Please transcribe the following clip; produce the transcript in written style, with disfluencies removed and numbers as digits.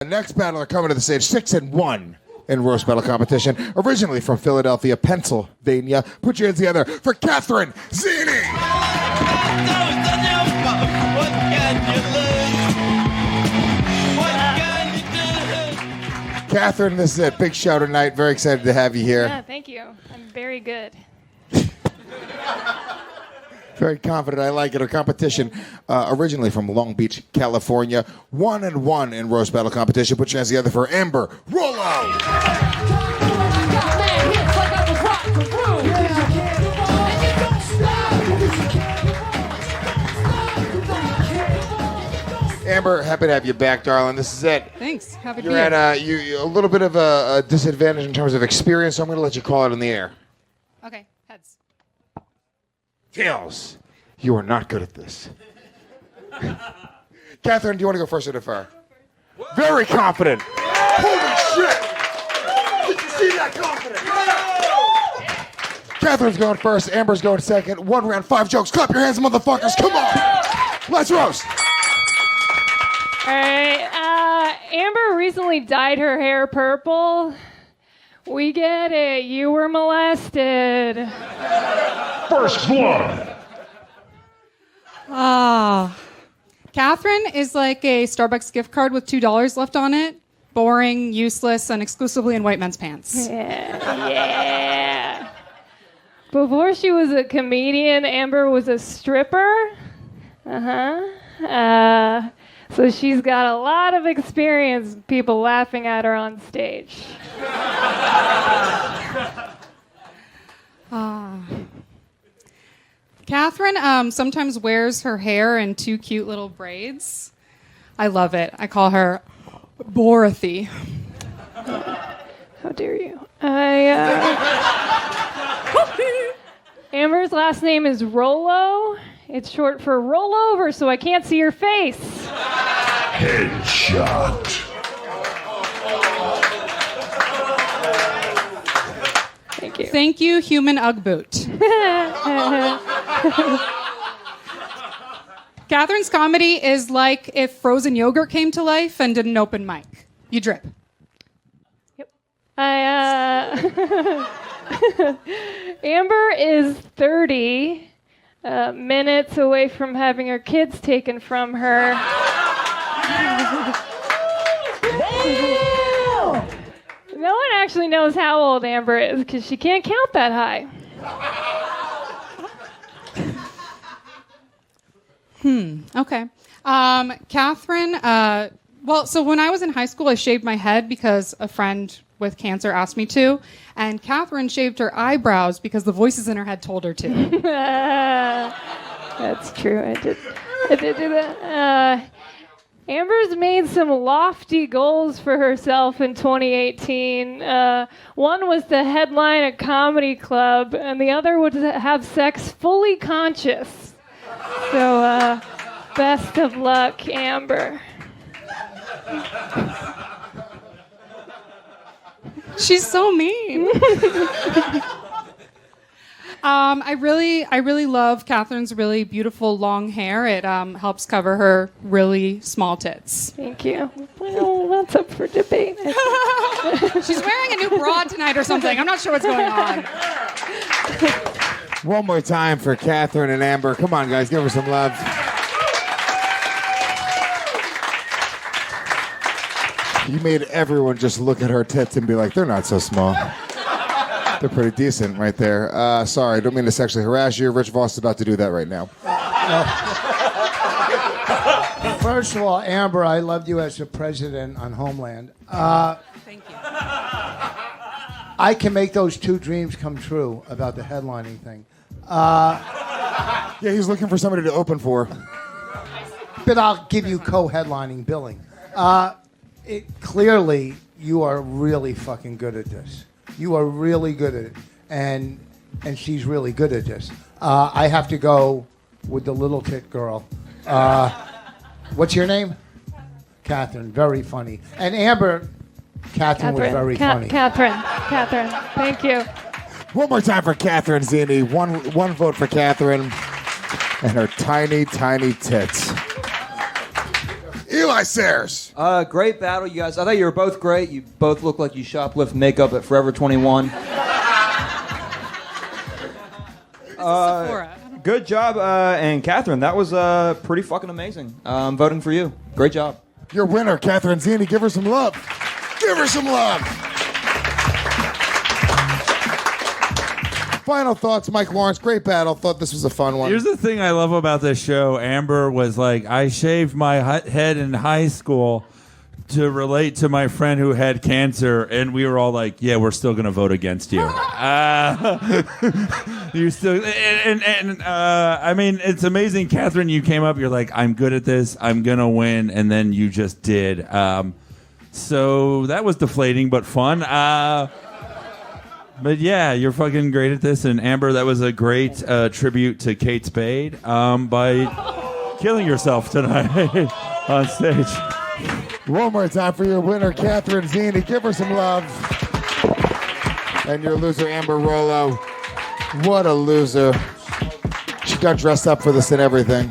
The next battler coming to the stage, 6-1 in roast battle competition. Originally from Philadelphia, Pennsylvania. Put your hands together for Catherine Zini. Catherine, this is it. Big show tonight. Very excited to have you here. Yeah, thank you. I'm very good. Very confident. I like it. Our competition, originally from Long Beach, California. 1-1 in roast battle competition. Put your hands together for Amber Rollo. Amber, happy to have you back, darling. This is it. Thanks. Happy to You're be here. at a little bit of a disadvantage in terms of experience, so I'm going to let you call it in the air. Okay, heads. Tails. You are not good at this. Catherine, do you want to go first or defer? Very confident. Holy shit! Did you see that confidence? Catherine's going first. Amber's going second. 1 round, 5 jokes. Clap your hands, motherfuckers. Come on. Let's roast. All right. Amber recently dyed her hair purple. We get it. You were molested. First blood. Catherine is like a Starbucks gift card with $2 left on it. Boring, useless, and exclusively in white men's pants. Yeah. Before she was a comedian, Amber was a stripper. So she's got a lot of experience with people laughing at her on stage. Catherine sometimes wears her hair in 2 cute little braids. I love it. I call her Dorothy. How dare you? Amber's last name is Rollo. It's short for roll over, so I can't see your face. Headshot. Thank you. Thank you, human Ugg boot. Catherine's comedy is like if frozen yogurt came to life and did an open mic. You drip. Yep. Amber is 30 minutes away from having her kids taken from her. No one actually knows how old Amber is because she can't count that high. Okay. Catherine, so when I was in high school, I shaved my head because a friend with cancer asked me to, and Catherine shaved her eyebrows because the voices in her head told her to. That's true. I did do that. Amber's made some lofty goals for herself in 2018. One was to headline a comedy club, and the other was to have sex fully conscious. So, best of luck, Amber. She's so mean. I really love Catherine's really beautiful long hair. It helps cover her really small tits. Thank you. Well, that's up for debate. She's wearing a new bra tonight or something. I'm not sure what's going on. One more time for Catherine and Amber. Come on, guys. Give her some love. You made everyone just look at her tits and be like, they're not so small. They're pretty decent right there. Sorry, I don't mean to sexually harass you. Rich Voss is about to do that right now. First of all, Amber, I loved you as a president on Homeland. Thank you. I can make those 2 dreams come true about the headlining thing. Yeah, he's looking for somebody to open for. But I'll give you co-headlining billing. Clearly, you are really fucking good at this. You are really good at it. And she's really good at this. I have to go with the little tit girl. What's your name? Catherine. Very funny. And Amber, Catherine was very funny. Catherine. Thank you. One more time for Catherine Zini. One vote for Catherine and her tiny, tiny tits. Eli Eli Sairs. Great battle, you guys. I thought you were both great. You both look like you shoplift makeup at Forever 21. Sephora. Good job, and Catherine, that was pretty fucking amazing. I'm voting for you. Great job. Your winner, Catherine Zini. Give her some love. Give her some love. Final thoughts, Mike Lawrence. Great battle. Thought this was a fun one. Here's the thing I love about this show. Amber was like, I shaved my head in high school to relate to my friend who had cancer, and we were all like, yeah, we're still going to vote against you. You still, I mean, it's amazing, Catherine, you came up, you're like, I'm good at this, I'm going to win, and then you just did. So that was deflating, but fun. But yeah, you're fucking great at this. And Amber, that was a great tribute to Kate Spade by killing yourself tonight on stage. One more time for your winner, Catherine Zini. Give her some love. And your loser, Amber Rollo. What a loser. She got dressed up for this and everything.